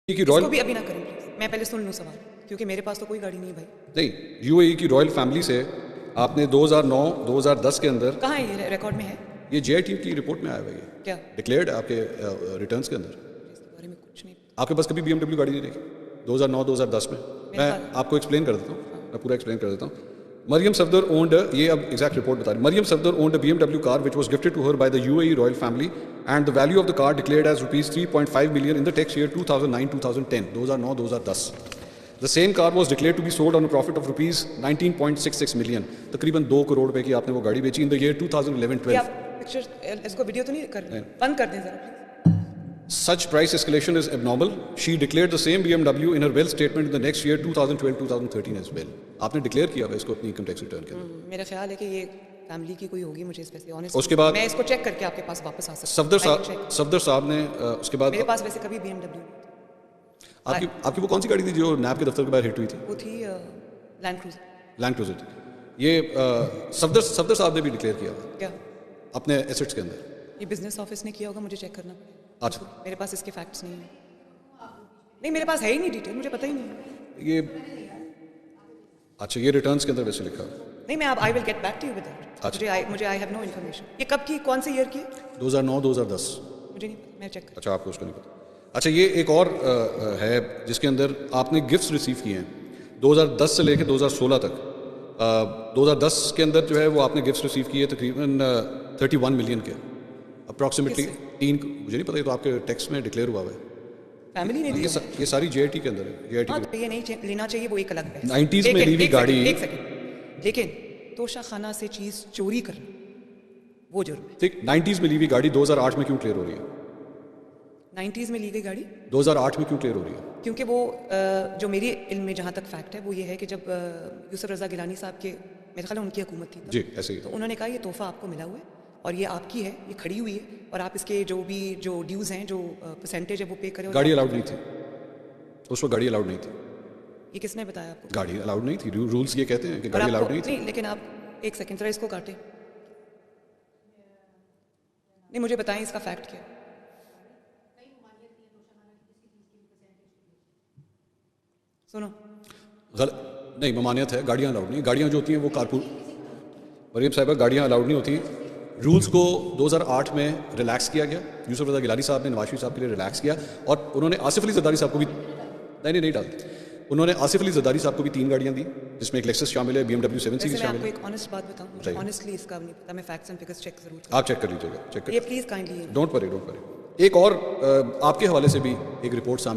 की रॉयल इसको भी अभी ना करें प्लीज, मैं पहले सुन लूँ सवाल, क्योंकि मेरे पास तो कोई गाड़ी नहीं है भाई। नहीं, यूएई की रॉयल फैमिली से आपने 2009-2010 के अंदर, कहाँ है ये, रिकॉर्ड में है ये जेआईटी की रिपोर्ट में आया हुआ है, ये क्या? डिक्लेयर्ड आपके रिटर्न्स के अंदर। इसके बारे में कुछ नहीं पता। आपके पास कभी बीएमडब्ल्यू गाड़ी नहीं देखी 2009-2010 में? मैं आपको एक्सप्लेन कर देता हूँ, मैं पूरा एक्सप्लेन कर देता हूँ। मरियम सफदर ओन्ड, ये अब एग्जैक्ट रिपोर्ट बता रही, Maryam Safdar owned a BMW car which was gifted to her by the UAE royal family and the value of the car declared as rupees 3.5 million in the tax year 2009-2010, 2009-2010. The same car was declared to be sold on a profit of rupees 19.66 million. तकरीबन 2 करोड़ रुपए की आपने वो गाड़ी बेची in the year 2011-12. आप picture इसको video तो नहीं कर बंद कर दें जरा please. Such price escalation is abnormal. She declared the same BMW in her wealth statement in the next year 2012-2013 as well. आपने डिक्लेयर किया हुआ इसको अपनी इनकम टैक्स रिटर्न के अंदर। मेरा ख्याल है कि ये फैमिली की कोई होगी, मुझे इस पे ऑनेस्ट। उसके बाद मैं इसको चेक करके आपके पास वापस आ सकता हूं। सफदर साहब ने उसके बाद मेरे पास वैसे कभी BMW आपकी वो कौन सी गाड़ी थी जो नैब के दफ्तर के बाहर हिट हुई थी? वो थी लैंड क्रूजर। Land cruiser. ये सफदर साहब ने भी डिक्लेयर किया क्या अपने एसेट्स के अंदर। ये बिजनेस ऑफिस ने किया होगा, मुझे चेक करना पड़ेगा। अच्छा, मेरे पास इसके फैक्ट्स नहीं है। नहीं, मेरे पास है ही नहीं डिटेल, मुझे पता ही नहीं। ये अच्छा, ये रिटर्न्स के अंदर वैसे लिखा है। नहीं, मैं I will get back to you with that. मुझे आई हैव नो इन्फॉर्मेशन। ये कब की, कौन से ईयर की? 2009-2010। मुझे नहीं पता, मैं चेक कर। अच्छा, आपको उसका नहीं पता। अच्छा, ये एक और है जिसके अंदर आपने गिफ्ट्स रिसीव किए हैं 2010 से लेकर 2016 तक। 2010 के अंदर जो है वो आपने गिफ्ट्स रिसीव किए तकरीबन 31 मिलियन के अप्रॉक्सीमेटली। मुझे नहीं पता, ये तो आपके टैक्स में डिक्लेयर हुआ है। फैमिली ने दिया। ये सारी जेआईटी के अंदर है। जेआईटी तो ये नहीं लेना चाहिए, वो एक अलग है। 90s में ली हुई गाड़ी। एक सेकंड, लेकिन तोशा खाना से चीज चोरी करना वो जुर्म है। ठीक, 90s में ली हुई गाड़ी 2008 में क्यों क्लियर हो रही है? 90s में ली गई गाड़ी 2008 में क्यों क्लियर हो रही है? क्योंकि वो जो मेरी इल्म में जहाँ तक फैक्ट है वो ये है कि जब यूसुफ रजा गिलानी साहब के, मेरे ख्याल में उनकी हुकूमत थी जी, ऐसे ही तो उन्होंने कहा ये तोहफा आपको मिला हुआ है और ये आपकी है, ये खड़ी हुई है और आप इसके जो ड्यूज हैं, जो परसेंटेज है वो पे करें। गाड़ी अलाउड नहीं थी उस वक्त, गाड़ी अलाउड नहीं थी। ये किसने बताया आपको? गाड़ी अलाउड नहीं थी, रूल्स ये कहते हैं कि गाड़ी अलाउड नहीं थी। लेकिन आप एक सेकंड जरा इसको काटें। नहीं, मुझे बताएं इसका फैक्ट क्या है। सुनो, नहीं, ममानियत है, गाड़ियाँ अलाउड नहीं। गाड़ियाँ जो होती हैं वो कारपूल, मरीम साहिबा, गाड़ियाँ अलाउड नहीं होती। रूल्स को 2008 में रिलैक्स किया गया। यूसुफ रजा गिलानी साहब ने नवाज शरीफ साहब के लिए रिलैक्स किया और उन्होंने आसिफ अली जरदारी साहब को भी नहीं डालते। उन्होंने आसिफ अली जरदारी साहब को भी 3 गाड़ियाँ दी, जिसमें एक लेक्सस शामिल है, BMW 7 सीरीज शामिल है। एक ऑनेस्ट बात बताऊं, मुझे ऑनेस्टली इसका नहीं पता, मैं फैक्ट्स एंड फिगर्स चेक जरूर आप चेक कर लीजिएगा, चेक कर, ये प्लीज काइंडली। Don't worry. एक और आपके हवाले से भी एक रिपोर्ट सामने